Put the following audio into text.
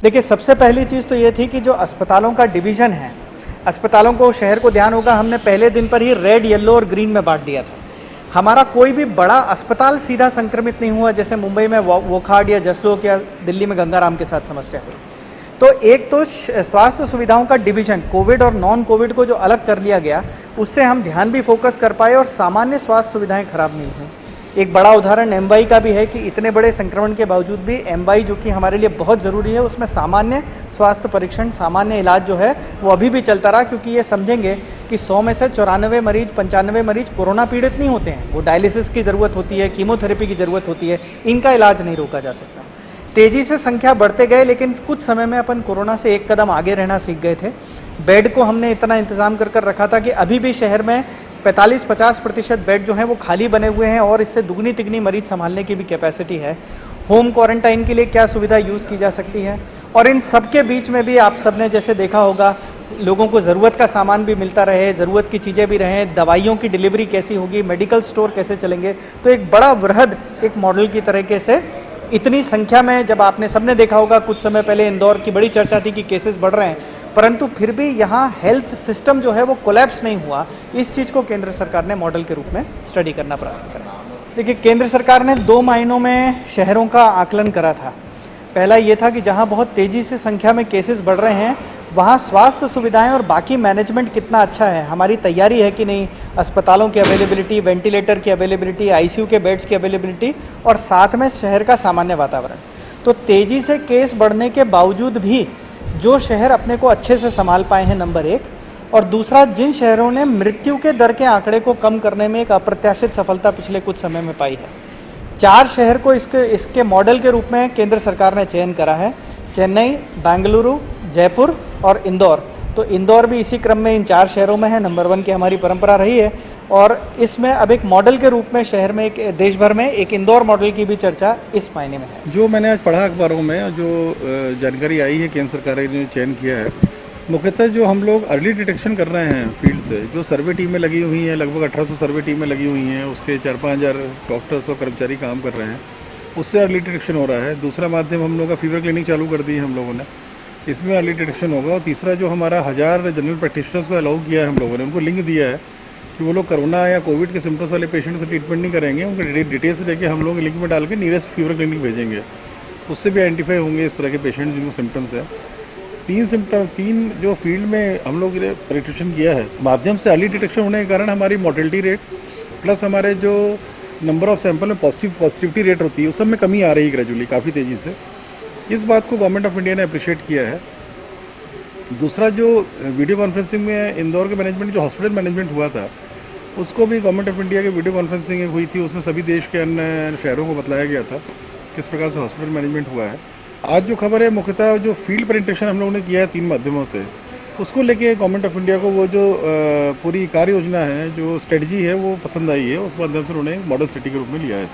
देखिए, सबसे पहली चीज़ तो ये थी कि जो अस्पतालों का डिवीज़न है, अस्पतालों को शहर को ध्यान होगा, हमने पहले दिन पर ही रेड, येलो और ग्रीन में बांट दिया था। हमारा कोई भी बड़ा अस्पताल सीधा संक्रमित नहीं हुआ, जैसे मुंबई में वोखाड या जसलोक या दिल्ली में गंगाराम के साथ समस्या हुई। तो एक तो स्वास्थ्य सुविधाओं का डिवीज़न, कोविड और नॉन कोविड को जो अलग कर लिया गया, उससे हम ध्यान भी फोकस कर पाए और सामान्य स्वास्थ्य सुविधाएं खराब नहीं हुई। एक बड़ा उदाहरण एमवाई का भी है कि इतने बड़े संक्रमण के बावजूद भी एमवाई, जो कि हमारे लिए बहुत ज़रूरी है, उसमें सामान्य स्वास्थ्य परीक्षण, सामान्य इलाज जो है वो अभी भी चलता रहा, क्योंकि ये समझेंगे कि 100 में से 94 मरीज, 95 मरीज कोरोना पीड़ित नहीं होते हैं। वो डायलिसिस की ज़रूरत होती है, कीमोथेरेपी की ज़रूरत होती है, इनका इलाज नहीं रोका जा सकता। तेज़ी से संख्या बढ़ते गए, लेकिन कुछ समय में अपन कोरोना से एक कदम आगे रहना सीख गए थे। बेड को हमने इतना इंतज़ाम कर रखा था कि अभी भी शहर में 45-50% बेड जो हैं वो खाली बने हुए हैं और इससे दुगनी तिगनी मरीज संभालने की भी कैपेसिटी है। होम क्वारंटाइन के लिए क्या सुविधा यूज़ की जा सकती है, और इन सब के बीच में भी आप सबने जैसे देखा होगा, लोगों को ज़रूरत का सामान भी मिलता रहे, ज़रूरत की चीज़ें भी रहें, दवाइयों की डिलीवरी कैसी होगी, मेडिकल स्टोर कैसे चलेंगे। तो एक बड़ा वृहद एक मॉडल की तरीके से इतनी संख्या में, जब आपने सबने देखा होगा कुछ समय पहले इंदौर की बड़ी चर्चा थी कि केसेस बढ़ रहे हैं, परंतु फिर भी यहाँ हेल्थ सिस्टम जो है वो कोलैप्स नहीं हुआ। इस चीज़ को केंद्र सरकार ने मॉडल के रूप में स्टडी करना प्रारंभ करा। देखिए, केंद्र सरकार ने 2 महीनों में शहरों का आकलन करा था। पहला ये था कि जहाँ बहुत तेज़ी से संख्या में केसेस बढ़ रहे हैं, वहाँ स्वास्थ्य सुविधाएं और बाकी मैनेजमेंट कितना अच्छा है, हमारी तैयारी है कि नहीं, अस्पतालों की अवेलेबिलिटी, वेंटिलेटर की अवेलेबिलिटी, आईसीयू के बेड्स की अवेलेबिलिटी, और साथ में शहर का सामान्य वातावरण। तो तेज़ी से केस बढ़ने के बावजूद भी जो शहर अपने को अच्छे से संभाल पाए हैं, नंबर 1, और दूसरा, जिन शहरों ने मृत्यु के दर के आंकड़े को कम करने में एक अप्रत्याशित सफलता पिछले कुछ समय में पाई है। 4 शहर को इसके मॉडल के रूप में केंद्र सरकार ने चयन करा है: चेन्नई, बेंगलुरु, जयपुर और इंदौर। तो इंदौर भी इसी क्रम में इन 4 शहरों में है। नंबर 1 की हमारी परंपरा रही है, और इसमें अब एक मॉडल के रूप में शहर में, एक देश भर में एक इंदौर मॉडल की भी चर्चा इस मायने में है। जो मैंने आज पढ़ा अखबारों में, जो जानकारी आई है, केंद्र सरकार ने चयन किया है, मुख्यतः जो हम लोग अर्ली डिटेक्शन कर रहे हैं फील्ड से, जो सर्वे टीमें लगी हुई हैं, लगभग 1800 सर्वे टीमें लगी हुई हैं, उसके 4-5 हज़ार डॉक्टर्स और कर्मचारी काम कर रहे हैं, उससे अर्ली डिटेक्शन हो रहा है। दूसरा माध्यम हम लोग का फीवर क्लिनिक चालू कर दी है हम लोगों ने, इसमें अर्ली डिटेक्शन होगा। और तीसरा, जो हमारा 1000 जनरल प्रैक्टिशनर्स को अलाउ किया है हम लोगों ने, उनको लिंक दिया है कि वो लोग कोरोना या कोविड के सिम्टम्स वाले पेशेंट से ट्रीटमेंट नहीं करेंगे, उनके डिटेल्स लेके हम लोग लिंक में डाल के नियरेस्ट फीवर क्लिनिक भेजेंगे, उससे भी आइडेंटिफाई होंगे इस तरह के पेशेंट जिनको सिम्टम्स है। 3 जो फील्ड में हम लोग प्रैक्टिशन किया है, माध्यम से अर्ली डिटेक्शन होने के कारण हमारी मॉर्टेलिटी रेट प्लस हमारे जो नंबर ऑफ सैंपल में पॉजिटिविटी रेट होती है, उस सब में कमी आ रही है ग्रेजुअली, काफ़ी तेज़ी से। इस बात को गवर्नमेंट ऑफ इंडिया ने अप्रिशिएट किया है। दूसरा, जो वीडियो कॉन्फ्रेंसिंग में इंदौर के मैनेजमेंट, जो हॉस्पिटल मैनेजमेंट हुआ था, उसको भी गवर्नमेंट ऑफ इंडिया के वीडियो कॉन्फ्रेंसिंग हुई थी, उसमें सभी देश के अन्य शहरों को बताया गया था किस प्रकार से हॉस्पिटल मैनेजमेंट हुआ है। आज जो खबर है, मुख्यतः जो फील्ड प्रेजेंटेशन हम लोगों ने किया है 3 माध्यमों से, उसको लेके गवर्नमेंट ऑफ इंडिया को वो जो पूरी कार्य योजना है, जो स्ट्रेटजी है, वो पसंद आई है। उस माध्यम से उन्होंने मॉडल सिटी के रूप में लिया है।